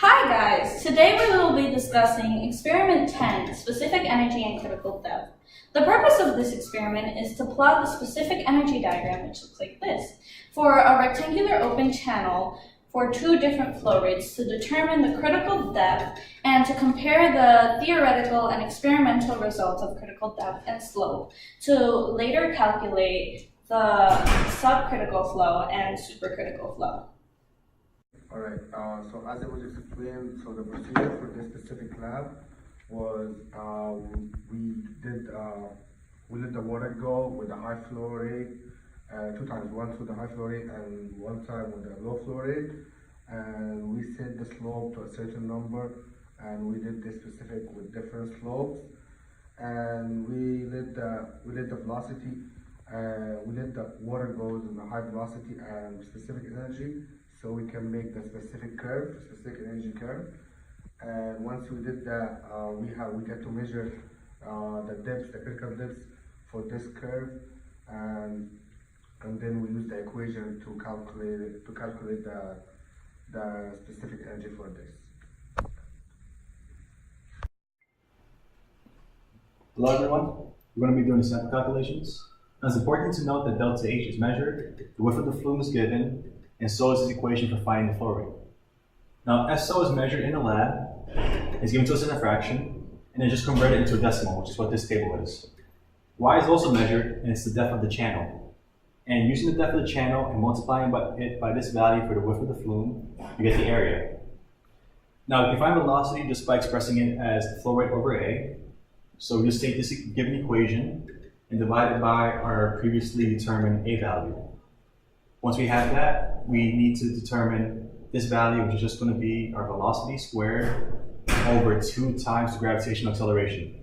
Hi guys! Today we will be discussing Experiment 10, Specific Energy and Critical Depth. The purpose of this experiment is to plot the specific energy diagram, which looks like this, for a rectangular open channel for two different flow rates to determine the critical depth and to compare the theoretical and experimental results of critical depth and slope to later calculate the subcritical flow and supercritical flow. All right, so as it was explained, so the procedure for this specific lab was we let the water go with a high flow rate, two times, once with a high flow rate and one time with a low flow rate, and we set the slope to a certain number, and we did this specific with different slopes, and we let the velocity, we let the water goes in the high velocity and specific energy, so we can make the specific curve, specific energy curve. And once we did that, we get to measure the depths, the critical depths for this curve, and then we use the equation to calculate the specific energy for this. Hello everyone, we're going to be doing sample calculations. Now it's important to note that delta H is measured, the width of the flume is given, and so is this equation for finding the flow rate. Now SO is measured in the lab, it's given to us in a fraction, and then just converted into a decimal, which is what this table is. Y is also measured, and it's the depth of the channel. And using the depth of the channel and multiplying it by this value for the width of the flume, you get the area. Now we can find velocity just by expressing it as the flow rate over A. So we just take this given equation and divide it by our previously determined A value. Once we have that, we need to determine this value, which is just going to be our velocity squared over 2 times the gravitational acceleration.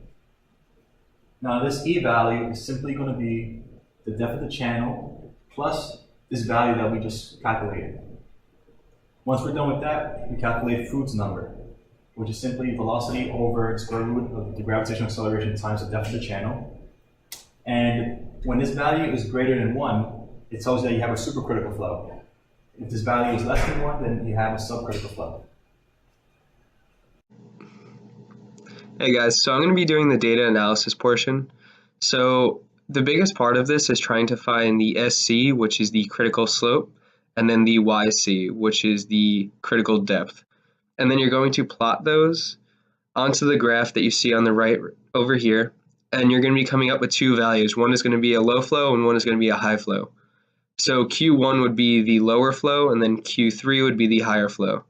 Now this E value is simply going to be the depth of the channel plus this value that we just calculated. Once we're done with that, we calculate Froude's number, which is simply velocity over the square root of the gravitational acceleration times the depth of the channel. And when this value is greater than 1, it tells you that you have a supercritical flow. If this value is less than 1, then you have a subcritical flow. Hey guys, so I'm going to be doing the data analysis portion. So the biggest part of this is trying to find the SC, which is the critical slope, and then the YC, which is the critical depth. And then you're going to plot those onto the graph that you see on the right over here, and you're going to be coming up with two values. One is going to be a low flow and one is going to be a high flow. So Q1 would be the lower flow, and then Q3 would be the higher flow.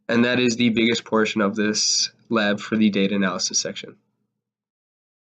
And that is the biggest portion of this lab for the data analysis section.